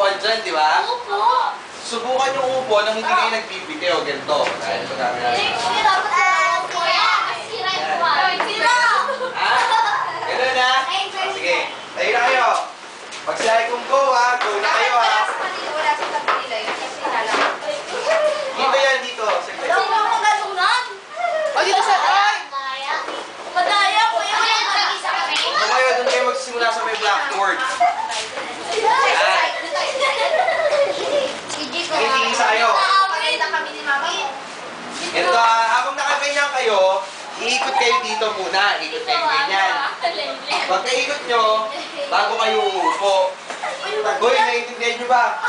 upuan dyan, di ba? Opo. Subukan yung upo nang hindi kayo nagbibitiw. Ganito. Dahil ito namin. Ganun na? Sige. Tayo na kayo. Pag sila kong go ha, go na kayo ha. Wala sa tabi nila yun kasi nalang. Dito yan, dito. Sige. Sino ang magalunan? O dito sa ay! Madaya ko yun. Kung kayo, doon kayo magsisimula sa may blackboard. Tingin-tingin sa kayo. Maganda kami ni Mama ko. Ito ha, habang nakaganyan kayo, iikot kayo dito muna. Ikot kayo ganyan. Pagka-ikot nyo, bago kayo uupo. Hoy, naiintindihan nyo ba?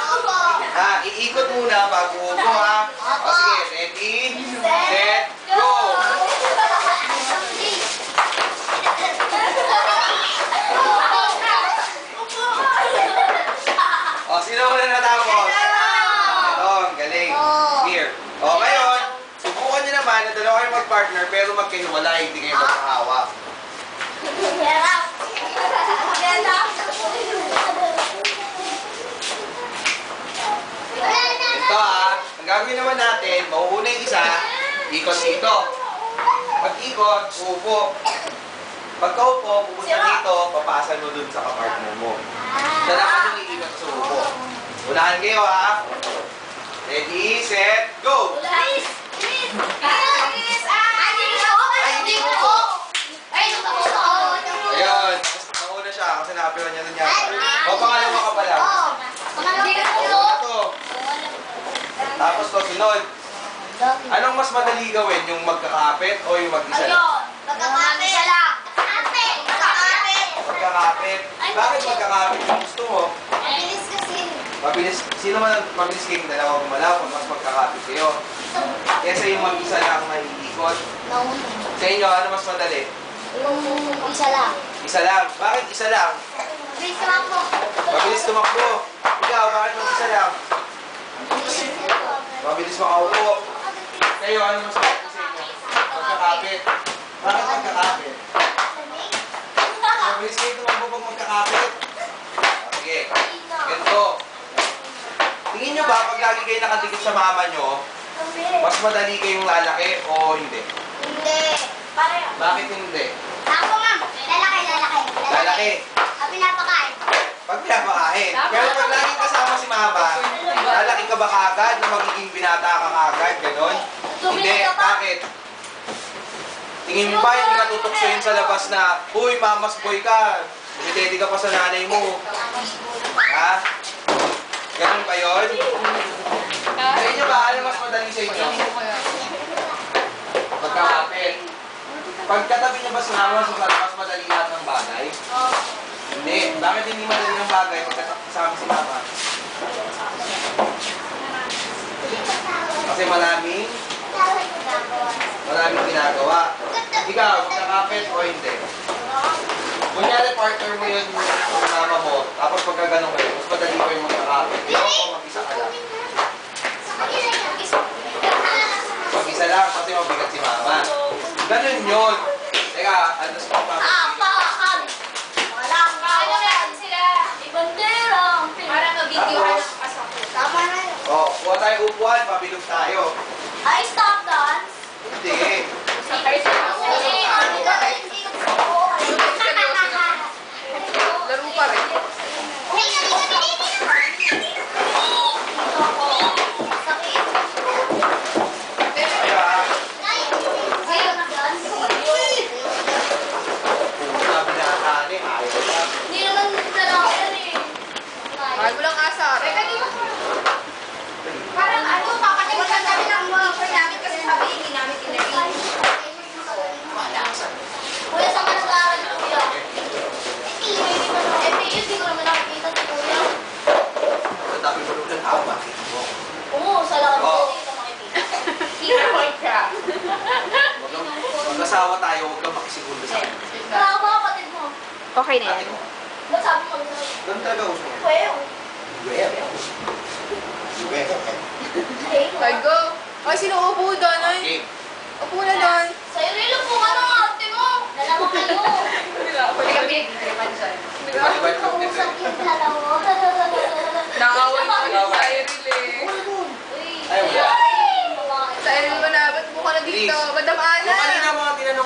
Iikot muna bago uupo ha. O sige, ready, set, go! O, sino mo na natapos? Ito, ang galing. Here. O, ngayon, subukan nyo naman na dalawa kayo mag-partner pero magkahiwalay, hindi kayo magkahawak. Ito ha, ang gagawin naman natin, mauuna yung isa, ikot dito. Pag-ikot, uupo. Pagka-upo, pupunta dito, papasan mo dun sa kapartner mo. Siya naman yung iikot sa upo. Unahan kayo ha. Ready, set, go! Ayun, nauna siya kasi nakapiwan niya nun yata. O, pangalawa ka pala. Ito. Tapos to, sunod. Anong mas madali gawin? Yung magkakapit o yung mag-isa lang? Magkakapit. Bakit magkakapit yung gusto mo? Mabilis. Sino man mabilis kayong dalawa gumalaw kung mas magkakapit kayo? Kesa yung mag-isa lang naiikot. Sa inyo, ano mas madali? Isa lang. Bakit isa lang? Mabilis tumakbo. Ikaw, bakit mag-isa lang? Mabilis makaupo. Kayo, ano mas madali sa inyo? Magkakapit. Bakit magkakapit? Mabilis kayo tumakbo pag magkakapit. Sige. Ganito. Tingin nyo ba, pag lagi kayo nakadikit sa mama nyo, mas madali kayong lalaki o hindi? Bakit hindi? Lalaki. Pag pinapakain. Pero pag laging kasama si mama, lalaki ka ba kagad na magiging binata ka kagad? Ganon? Hindi. Bakit? Tingin mo ba hindi ka tutuksoin sa labas na, uy, mamas boy ka, umitedi ka pa sa nanay mo. Ha? Ganon ba yun? Sa inyo ba, ano mas madali sa inyo? Magkakapit. Pagkatabi niyo ba si mama, mas madali lahat ng bagay? Hindi. Bakit hindi madali ng bagay pagkasama si mama? Kasi maraming ginagawa. Ikaw, magkakapit o hindi? Kunyari partner mo yun yung mama mo, tapos pagka ganun kayo, mas madali ko yung magkakapit. Ikaw o mag-isa ka lang? Mag-isa lang kasi mabigat si mama. Ganun yun. Teka, ano sa pagpapit? Oh, kuha tayo upuan, pabilog tayo. Stop dance. Hindi. Laro pa rin. Ayaw ha. Sabi na atali, ayaw ka. Hindi naman dalawa yan eh. Mahal mo lang asar. Parang ano, papakalimutan namin ang teacher namin kasi sabi hindi namin tinagin. Kuya, saan ka nag-aaral yung kuya? FPU, di ko naman nakikita si kuya. Ang dami mo nung nag-awa. Oo, sa lakad Oo. ko dito makikita. Keyboard ka. Mag-asawa tayo, huwag kang makisigulo sa akin. Kaya ba kapatid mo? Okay na yan. Ba't sabi mo? Ganun talaga gusto mo. Kuya. Okay, go. O, sino upo doon? Ay? Okay. Upo na doon. Sa'yo nilo po ka ng ate mo. Dalawa kayo. Pwede kami nagkikriman dyan. Diba yung Kausap yung dalawa. Nakawa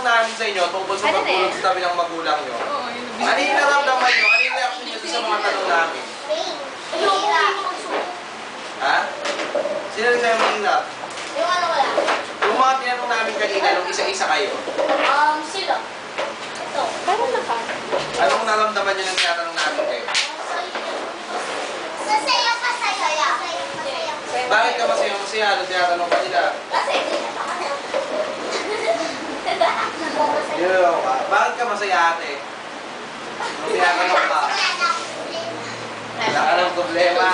tanong namin sa inyo tungkol sa Ano na pagtulog yan? sa tabi ng magulang nyo. Oo, yun. Ano yung naramdaman nyo? Ano yung reaction nyo sa mga tanong namin? Ha? Sino rin sa'yo mahirap? Yung ano ko lang. Yung mga tinanong namin kanina, nung isa-isa kayo, Sila. Ito. Parang naka. anong naramdaman nyo nang tinatanong namin kayo? Masaya pa saya. Bakit ka masaya-masaya nung tinatanong ka nila? Kasi Yo, bakit ka masaya ate? Nung tinatanong ka, wala ka ng problema.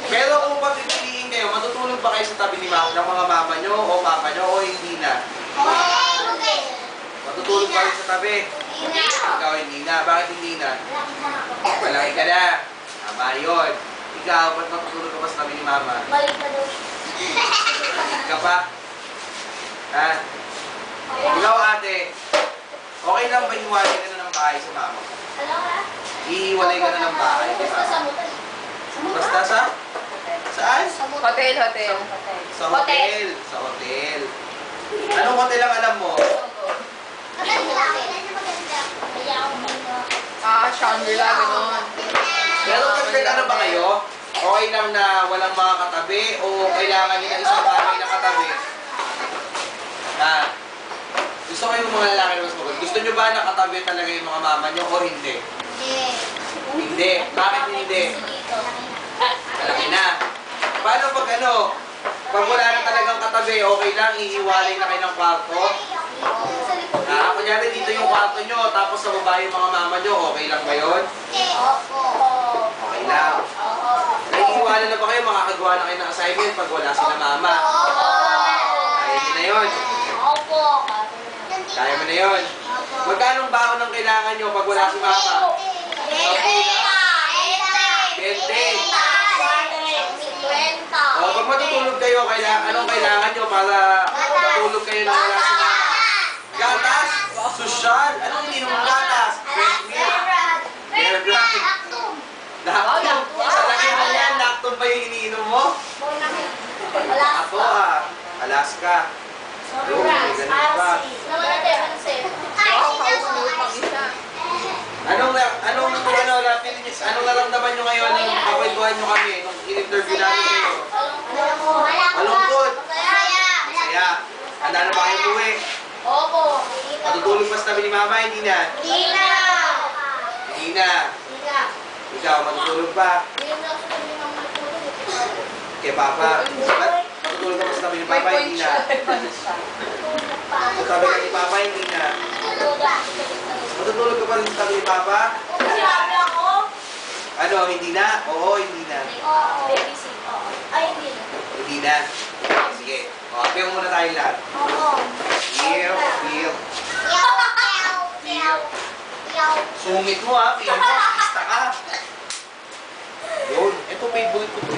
Pero kung pagpipiliin kayo, matutulog ba kayo sa tabi ni ng mga mama nyo o papa nyo o hindi na? Matutulog pa rin sa tabi. Ikaw hindi na. Bakit hindi na? Malaki ka na. Tama yun. Ikaw, ba't matutulog ka pa sa tabi ni mama? Balik na daw. Balik ka pa? Ha? Ikaw ate, okay lang ba iwalay ka na ng bahay sa mama? Alam ka? Ihiwalay ka na ng bahay, di Basta sa ba? mutan. Basta sa? Saan? Sa mutan. Hotel, hotel. Sa hotel. Sa hotel. Anong hotel ang alam mo? Maganda. Maganda. Kaya ako maganda. Shangri-La, gano'n. Pero pag ano ba kayo? Okay lang na walang mga katabi o kailangan nila isang bahay na katabi? Ha? Gusto kayo mga lalaki na mas magod? Gusto nyo ba nakatabi talaga yung mga mama nyo o hindi? Hindi. Bakit hindi? Malaki na. Paano pag ano? Pag wala na talagang katabi, okay lang, ihiwalay na kayo ng kwarto? Kunyari dito yung kwarto nyo, tapos sa baba yung mga mama nyo, okay lang ba yun? Okay lang. Naiiwanan na ba kayo, makakagawa na kayo ng assignment pag wala sila mama? Kaya mo na yun. Kaya mo na yun. Magkanong baon ang kailangan nyo pag wala si mama? 20. O, pag matutulog kayo, anong kailangan nyo para matulog kayo na wala si mama? Gatas? Sosyal? Anong ininom ng gatas? Breast milk? Bear brand? Lactum? Sa laki mo yan, lactum ba yung iniinom mo? Ako Alaska. Yung, may ganun pa. Kasunod pang isa. Anong naramdaman nyo ngayon nung kapwentuhan nyo kami, nung in-interview namin kayo? Malungkot. Masaya. Handa na ba kayo uwi? Matutulog pa sa tabi ni mama, hindi na? Hindi na. Ikaw, matutulog pa? Kay papa. Ba't matutulog ka pa sa tabi ni papa, hindi na? Sa tabi ka ni papa, hindi na? Matutulog ka pa rin sa tabi ni papa? Ano, hindi na? Oo, hindi na. Hindi na. Sige. O, apiyang muna tayo lahat. Feel. Sungit mo ha, feel mo, artista ka. Yun, ito favorite ko to.